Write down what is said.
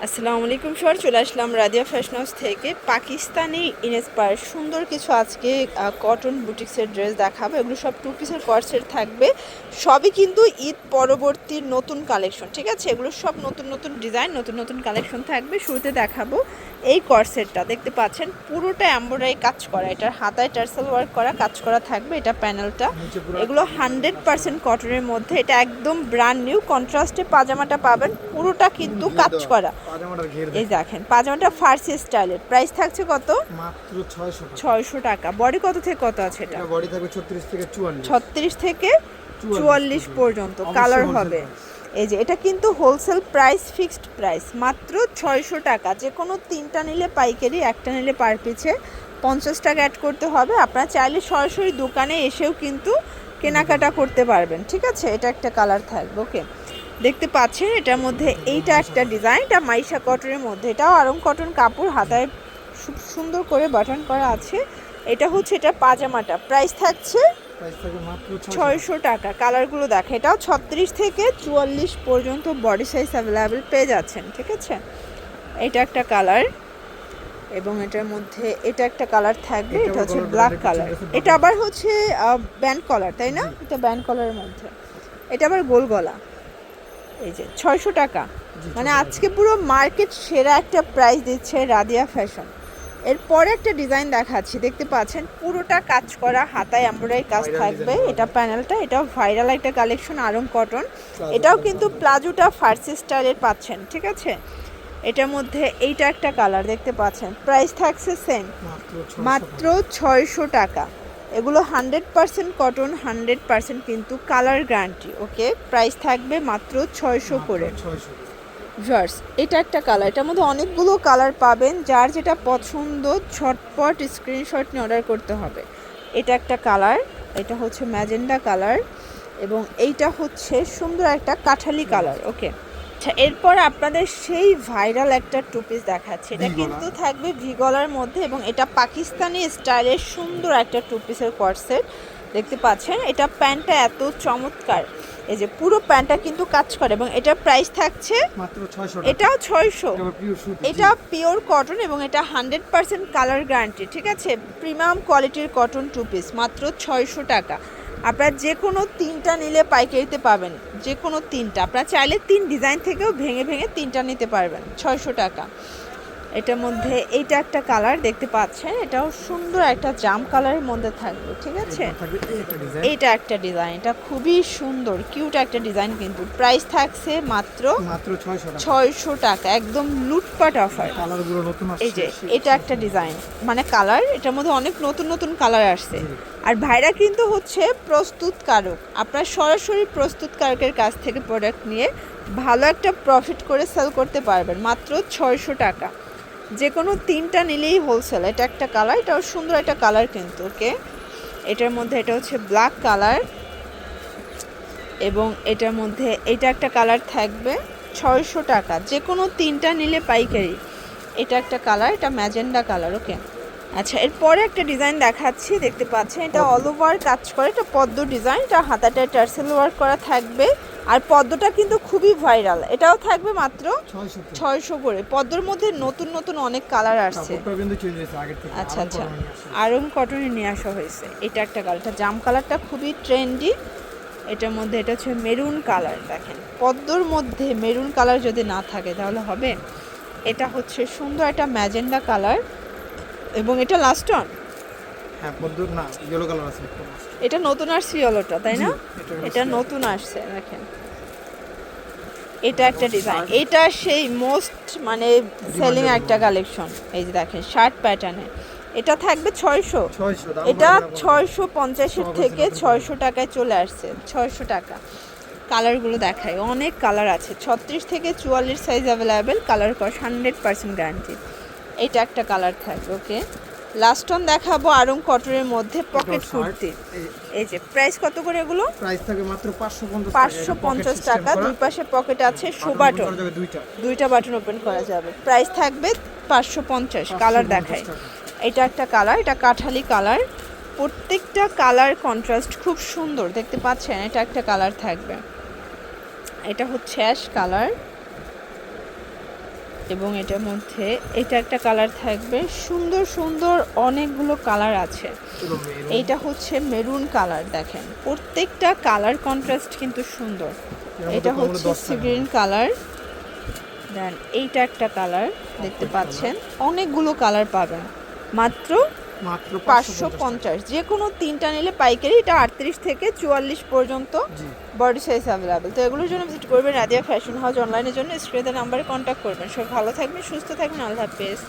আসসালামু আলাইকুম স্যার, চলে আসলাম রাদিয়া ফ্যাশন হাউস থেকে। পাকিস্তানি ইন্সপায়ার সুন্দর কিছু আজকে কটন বুটিক্সের ড্রেস দেখাবো। এগুলো সব টু পিসের কর্সেট থাকবে, সবই কিন্তু ঈদ পরবর্তী নতুন কালেকশন, ঠিক আছে? এগুলো সব নতুন নতুন ডিজাইন, নতুন নতুন কালেকশন থাকবে। শুরুতে দেখাবো এই কর্সেটটা, দেখতে পাচ্ছেন পুরোটা এমব্রয়ডারি কাজ করা, এটার হাতায় টার্সেল ওয়ার্ক করা কাজ করা থাকবে। এটা প্যানেলটা, এগুলো 100% কটনের মধ্যে, এটা একদম ব্র্যান্ড নিউ। কন্ট্রাস্টে পাজামাটা পাবেন, পুরোটা কিন্তু কাজ করা। এই দেখেন পাজামাটা ফার্সি স্টাইলের, প্রাইস থাকছে কত? মাত্র 600 টাকা। বডি কত থেকে কত আছে এটা? বডি থাকবে 36 থেকে 44, 36 থেকে 44 পর্যন্ত কালার হবে। এই যে এটা কিন্তু হোলসেল প্রাইস, ফিক্সড প্রাইস মাত্র 600 টাকা। যে কোনো তিনটা নিলে পাইকারি, একটা নিলে পার পিছে 50 টাকা অ্যাড করতে হবে। আপনারা চাইলে সরাসরি দোকানে এসেও কিন্তু কেনাকাটা করতে পারবেন, ঠিক আছে? এটা একটা কালার থাকবে। ওকে, দেখতে পাচ্ছেন এটার মধ্যে এইটা একটা ডিজাইন, এটা মাইশা কটনের মধ্যে, এটাও আরং কটন কাপড়, হাতায় খুব সুন্দর করে বাটন করা আছে। এটা হচ্ছে এটা পাজামাটা, প্রাইস থাকছে মাত্র 600 টাকা। কালারগুলো দেখে, এটাও 36 থেকে 44 পর্যন্ত বডি সাইজ অ্যাভেলেবেল পেয়ে যাচ্ছেন, ঠিক আছে? এটা একটা কালার, এবং এটার মধ্যে এটা একটা কালার থাকবে, এটা হচ্ছে ব্ল্যাক কালার। এটা আবার হচ্ছে ব্যান্ড কলার, তাই না? এটা ব্যান্ড কলারের মধ্যে, এটা আবার গোল গলা। এই যে 600 টাকা, মানে আজকে পুরো মার্কেট সেরা একটা প্রাইস দিচ্ছে রাদিয়া ফ্যাশন। এরপরে একটা ডিজাইন দেখাচ্ছি, দেখতে পাচ্ছেন পুরোটা কাজ করা, হাতায় এমব্রয়ডারি কাজ থাকবে। এটা প্যানেলটা, এটাও ভাইরাল একটা কালেকশন, আরং কটন। এটাও কিন্তু প্লাজোটা ফার্সি স্টাইলের পাচ্ছেন, ঠিক আছে? এটার মধ্যে এইটা একটা কালার দেখতে পাচ্ছেন, প্রাইস থাকছে সেম, মাত্র 600 টাকা। এগুলো 100% কটন, 100% কিন্তু কালার গ্যারান্টি। ওকে, প্রাইস থাকবে মাত্র 600 করে। ভিউয়ার্স, এটা একটা কালার, এটার মধ্যে অনেকগুলো কালার পাবেন, যার যেটা পছন্দ ঝটপট স্ক্রিনশট নিয়ে অর্ডার করতে হবে। এটা একটা কালার, এটা হচ্ছে ম্যাজেন্ডা কালার, এবং এইটা হচ্ছে সুন্দর একটা কাঠালি কালার। ওকে, আচ্ছা, এরপর আপনাদের সেই ভাইরাল একটা টু পিস দেখাচ্ছে, এটা কিন্তু থাকবে ভি গলার মধ্যে, এবং এটা পাকিস্তানি স্টাইলের সুন্দর একটা টু পিসের কর্সেট, দেখতে পাচ্ছেন। এটা প্যান্টটা এত চমৎকার, এই যে পুরো প্যান্টটা কিন্তু কাজ করে, এবং এটার প্রাইস থাকছে মাত্র 600 এটাও 600। এটা এটা পিওর কটন, এবং এটা 100% কালার গ্যারান্টি, ঠিক আছে? প্রিমিয়াম কোয়ালিটির কটন টু পিস, মাত্র 600 টাকা। আপনারা যে কোনো তিনটা নিলে পাইকারিতে পাবেন, যে কোনো তিনটা। আপনারা চাইলে তিন ডিজাইন থেকেও ভেঙে ভেঙে তিনটা নিতে পারবেন, 600 টাকা। এটার মধ্যে এইটা একটা কালার দেখতে পাচ্ছেন, এটাও সুন্দর একটা জাম কালারের মধ্যে থাকবে, ঠিক আছে? এইটা একটা ডিজাইন, এটা খুবই সুন্দর কিউট একটা ডিজাইন, কিন্তু প্রাইস থাকছে মাত্র 600 টাকা। একদম লুটপাট অফার। কালারগুলো নতুন আসছে। এই যে এটা একটা ডিজাইন, মানে কালার, এটার মধ্যে অনেক নতুন নতুন কালার আসছে। আর ভাইরা কিন্তু হচ্ছে প্রস্তুতকারক, আপনার সরাসরি প্রস্তুতকারকের কাছ থেকে প্রোডাক্ট নিয়ে ভালো একটা প্রফিট করে সেল করতে পারবেন, মাত্র 600 টাকা। যে কোনো তিনটা নিলেই হোলসেল। এটা একটা কালার, এটাও সুন্দর একটা কালার কিন্তু। ওকে, এটার মধ্যে এটা হচ্ছে ব্ল্যাক কালার, এবং এটার মধ্যে এটা একটা কালার থাকবে, 600 টাকা। যে কোনো তিনটা নিলে পাইকারি। এটা একটা কালার, এটা ম্যাজেন্ডা কালার। ওকে, আচ্ছা, এরপরে একটা ডিজাইন দেখাচ্ছি, দেখতে পাচ্ছেন এটা অল ওভার কাজ করে, এটা পদ্ম ডিজাইন, এটা হাতাটা টার্সেল ওয়ার্ক করা থাকবে। আর পদ্মটা কিন্তু খুবই ভাইরাল, এটাও থাকবে মাত্র 600 করে। পদ্মর মধ্যে নতুন নতুন অনেক কালার আসছে। আচ্ছা আচ্ছা, আরং কটনে নিয়ে আসা হয়েছে। এটা একটা কালার, এটা জাম কালারটা খুবই ট্রেন্ডি। এটার মধ্যে এটা হচ্ছে মেরুন কালার, দেখেন পদ্মর মধ্যে মেরুন কালার যদি না থাকে তাহলে হবে। এটা হচ্ছে সুন্দর একটা ম্যাজেন্ডা কালার, এবং এটা লাস্ট অন, হ্যাঁ পদ্ম না, ইয়েলো কালার আছে। এটা নতুন আসছে ইয়েলোটা, তাই না? এটা নতুন আসছে, দেখেন এটা একটা ডিজাইন, এটা সেই মোস্ট মানে সেলিং একটা কালেকশন। এই যে দেখেন শার্ট প্যাটার্নে, এটা থাকবে 600। এটা 650-এর থেকে 600 টাকায় চলে আসছে, 600 টাকা। কালারগুলো দেখায়, অনেক কালার আছে, 36 থেকে 44 সাইজ অ্যাভেলেবেল, কালার কস 100% গ্যারান্টি। এটা একটা কালার থাকবে। ওকে, লাস্ট অন দেখাবো আরং কটনের মধ্যে পকেট কুর্তি। এই যে প্রাইস কত করে এগুলো? প্রাইস থাকে মাত্র 550 টাকা। দুই পাশে পকেট আছে, শো বাটন, দুইটা বাটন ওপেন করা যাবে। প্রাইস থাকবে 550। কালার দেখায়, এটা একটা কালার, এটা কাঠালি কালার, প্রত্যেকটা কালার কন্ট্রাস্ট খুব সুন্দর, দেখতে পাচ্ছেন। এটা একটা কালার থাকবে, এটা হচ্ছে অ্যাশ কালার, এবং এটার মধ্যে এটা একটা কালার থাকবে, সুন্দর সুন্দর অনেকগুলো কালার আছে। এইটা হচ্ছে মেরুন কালার, দেখেন প্রত্যেকটা কালার কন্ট্রাস্ট কিন্তু সুন্দর। এটা হচ্ছে সি গ্রিন কালার, দেন এইটা একটা কালার দেখতে পাচ্ছেন, অনেকগুলো কালার পাবেন মাত্র মাত্র 550। যে কোনো তিনটা নিলে পাইকারি, এটা 38 থেকে 44 পর্যন্ত জি। Body size available. তো এগুলোর জন্য ভিজিট করবেন রাদিয়া ফ্যাশন হাউস, অনলাইনের জন্য স্ক্রিনের নাম্বারে কন্ট্যাক্ট করবেন। সব ভালো থাকবেন, সুস্থ থাকবেন, আল্লাহ হাফেজ।